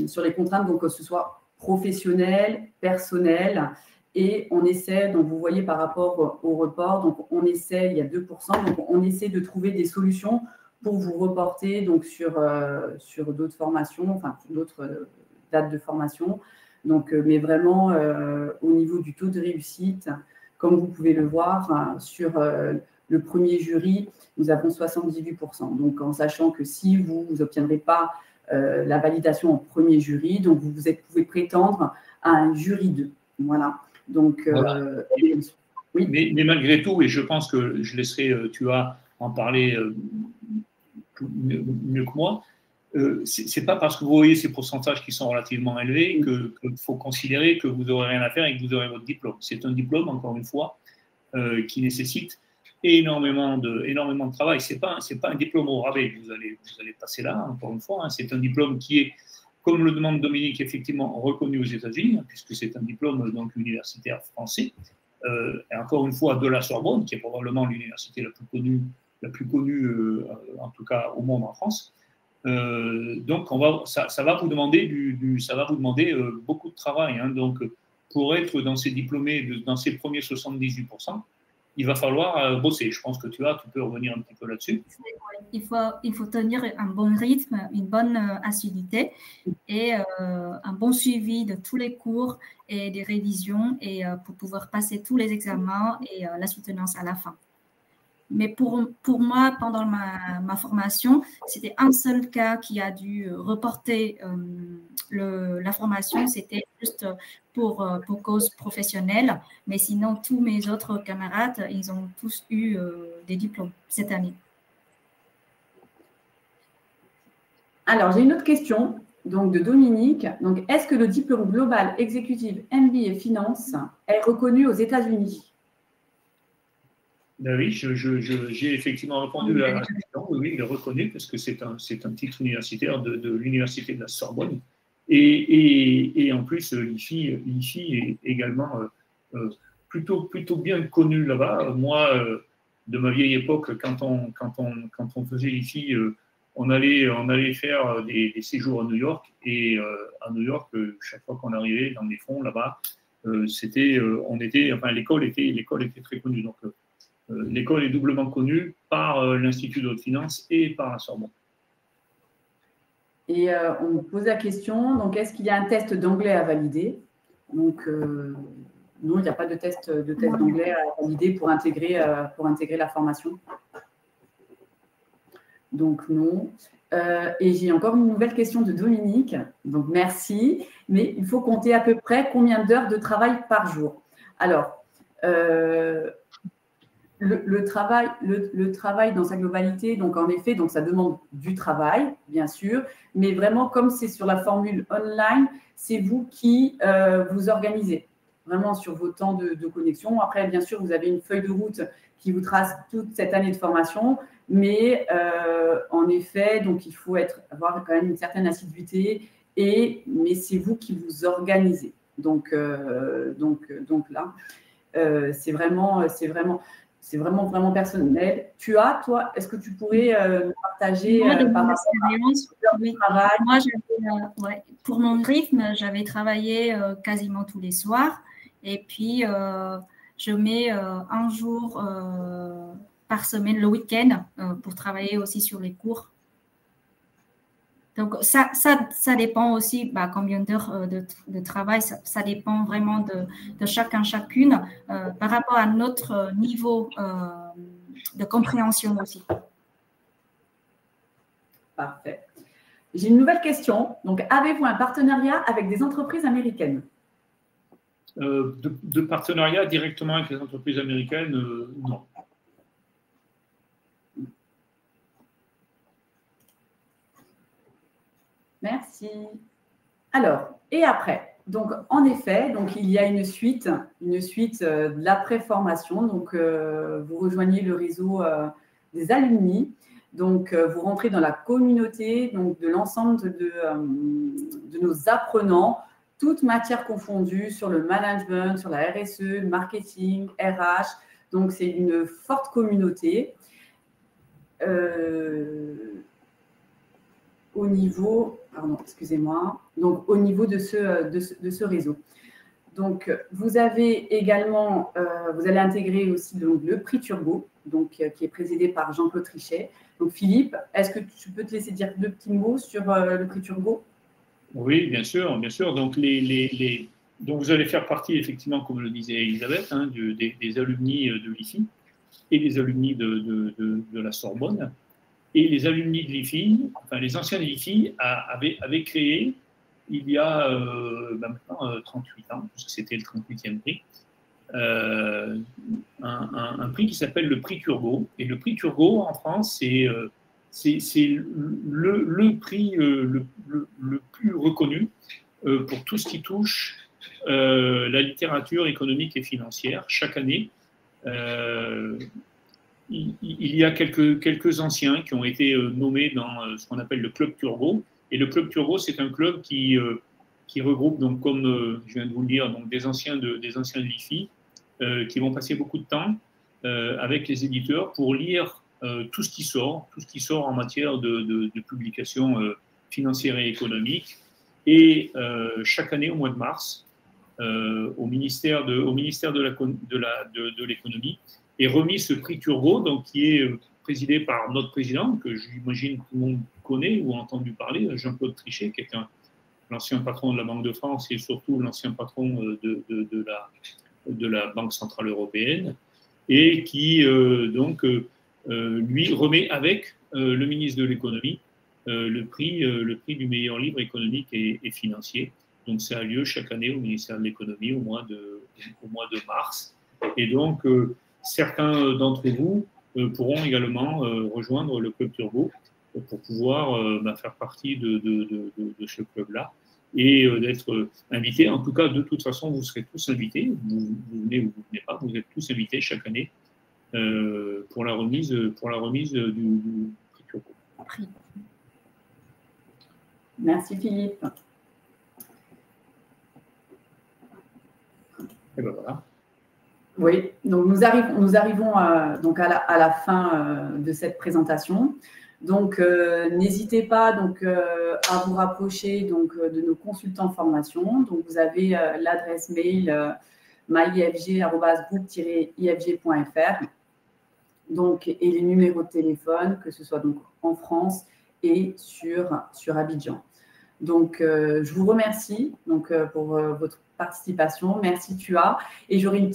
sur les contraintes, donc, que ce soit professionnel, personnel, et on essaie, donc vous voyez par rapport au report, donc on essaie, il y a 2%, donc on essaie de trouver des solutions pour vous reporter donc sur d'autres formations, enfin d'autres dates de formation. Donc, mais vraiment au niveau du taux de réussite, comme vous pouvez le voir, sur le premier jury, nous avons 78%. Donc, en sachant que si vous n'obtiendrez pas la validation en premier jury, donc vous pouvez prétendre à un jury 2. Voilà. Donc, voilà. oui. Mais malgré tout, et je pense que je laisserai, tu vas en parler mieux que moi, c'est pas parce que vous voyez ces pourcentages qui sont relativement élevés qu'il faut considérer que vous n'aurez rien à faire et que vous aurez votre diplôme. C'est un diplôme, encore une fois, qui nécessite énormément de travail. C'est pas un diplôme au rabais que vous allez passer là, encore une fois. Hein. C'est un diplôme qui est, comme le demande Dominique, effectivement reconnu aux États-Unis, puisque c'est un diplôme donc universitaire français. Et encore une fois, de la Sorbonne, qui est probablement l'université la plus connue en tout cas au monde en France. Donc, ça va vous demander, beaucoup de travail. Hein. Donc, pour être dans ces diplômés, dans ces premiers 78%, il va falloir bosser. Je pense que tu peux revenir un petit peu là-dessus. Il faut tenir un bon rythme, une bonne assiduité et un bon suivi de tous les cours et des révisions et pour pouvoir passer tous les examens et la soutenance à la fin. Mais pour moi, pendant ma formation, c'était un seul cas qui a dû reporter la formation. C'était juste pour cause professionnelle. Mais sinon, tous mes autres camarades, ils ont tous eu des diplômes cette année. Alors, j'ai une autre question donc, de Dominique. Donc, est-ce que le diplôme global exécutif MBA Finance est reconnu aux États-Unis? Ben oui, j'ai effectivement répondu à la question. Oui, il est reconnu parce que c'est un titre universitaire de l'université de la Sorbonne. Et en plus, l'IFI est également plutôt bien connu là-bas. Moi, de ma vieille époque, quand on faisait l'IFI, on allait faire des séjours à New York. Et à New York, chaque fois qu'on arrivait dans les fonds là-bas, l'école était très connue. Donc, l'école est doublement connue par l'Institut de haute finance et par la Sorbonne. Et on me pose la question, donc est-ce qu'il y a un test d'anglais à valider? Donc, non, il n'y a pas de test d'anglais à valider pour intégrer la formation. Donc, non. Et j'ai encore une nouvelle question de Dominique. Donc, merci. Mais il faut compter à peu près combien d'heures de travail par jour? Alors, le travail dans sa globalité, donc en effet, donc ça demande du travail, bien sûr, mais vraiment comme c'est sur la formule online, c'est vous qui vous organisez vraiment sur vos temps de connexion. Après, bien sûr, vous avez une feuille de route qui vous trace toute cette année de formation, mais en effet, donc il faut avoir quand même une certaine assiduité, mais c'est vous qui vous organisez. Donc là, c'est vraiment personnel. Toi, est-ce que tu pourrais partager par rapport à moi, pour mon rythme, j'avais travaillé quasiment tous les soirs. Et puis, je mets un jour par semaine le week-end pour travailler aussi sur les cours. Donc, ça dépend aussi combien d'heures de travail. Ça dépend vraiment de chacune par rapport à notre niveau de compréhension aussi. Parfait. J'ai une nouvelle question. Donc, avez-vous un partenariat avec des entreprises américaines? De partenariat directement avec les entreprises américaines, non. Merci. Alors, et après, donc en effet, donc il y a une suite de l'après-formation. Donc, vous rejoignez le réseau des alumni. Donc, vous rentrez dans la communauté donc, de l'ensemble de nos apprenants, toutes matières confondues sur le management, sur la RSE, le marketing, RH. Donc, c'est une forte communauté. Au niveau, donc au niveau de ce réseau. Donc, vous avez également, vous allez intégrer aussi donc, le prix Turgot, donc, qui est présidé par Jean-Claude Trichet. Donc, Philippe, est-ce que tu peux te laisser dire deux petits mots sur le prix Turgot? Oui, bien sûr. Donc, donc, vous allez faire partie, effectivement, comme le disait Elisabeth, hein, des alumni de l'IFI et des alumni de la Sorbonne. Et les alumni de l'IFI, enfin les anciens de l'IFI, avaient créé, il y a maintenant 38 ans, parce que c'était le 38e prix, un prix qui s'appelle le prix Turgot. Et le prix Turgot, en France, c'est le prix le plus reconnu pour tout ce qui touche la littérature économique et financière. Chaque année, il y a quelques anciens qui ont été nommés dans ce qu'on appelle le club Turgot. Et le club Turgot, c'est un club qui regroupe, donc, comme je viens de vous le dire, donc des anciens de l'IFI qui vont passer beaucoup de temps avec les éditeurs pour lire tout ce qui sort en matière de publications financières et économiques. Et chaque année, au mois de mars, au ministère de l'économie, est remis ce prix Turgot, donc qui est présidé par notre président, que j'imagine tout le monde connaît ou a entendu parler, Jean-Claude Trichet, qui est l'ancien patron de la Banque de France et surtout l'ancien patron de la Banque Centrale Européenne, et qui lui remet avec le ministre de l'économie le prix du meilleur livre économique et financier. Donc ça a lieu chaque année au ministère de l'économie au mois de mars. Et donc certains d'entre vous pourront également rejoindre le Club Turgot pour pouvoir faire partie de ce club-là et d'être invités. En tout cas, de toute façon, vous serez tous invités. Vous venez ou vous ne venez pas, vous êtes tous invités chaque année pour la remise du prix Turgot. Merci Philippe. Et ben voilà. Oui, donc nous arrivons donc à la fin de cette présentation. Donc n'hésitez pas à vous rapprocher de nos consultants formation. Donc vous avez l'adresse mail myifg@groupe-ifg.fr. Donc et les numéros de téléphone, que ce soit donc en France et sur Abidjan. Donc, je vous remercie pour votre participation. Merci, Tua. Et j'aurais une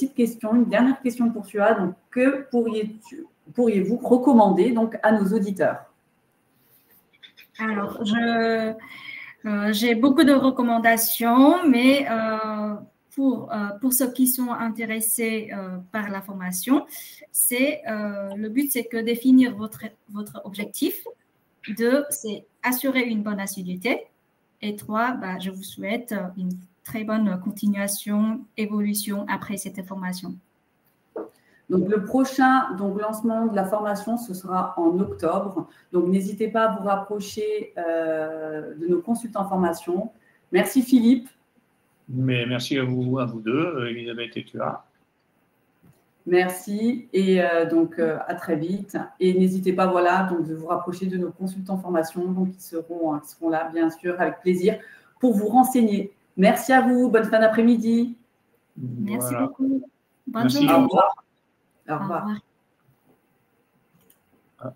dernière question pour Tua. Donc, que pourriez-vous recommander à nos auditeurs? Alors, j'ai beaucoup de recommandations, mais pour ceux qui sont intéressés par la formation, le but, c'est que définir votre objectif. 2, c'est assurer une bonne assiduité. Et 3, je vous souhaite une très bonne continuation, évolution après cette formation. Donc, le prochain lancement de la formation, ce sera en octobre. Donc, n'hésitez pas à vous rapprocher de nos consultants formation. Merci Philippe. Mais merci à vous deux, Elisabeth et Tua. Merci et à très vite. Et n'hésitez pas de vous rapprocher de nos consultants formation qui seront là, bien sûr, avec plaisir pour vous renseigner. Merci à vous. Bonne fin d'après-midi. Merci beaucoup. Bonne Merci. journée. Au revoir. Au revoir. Au revoir.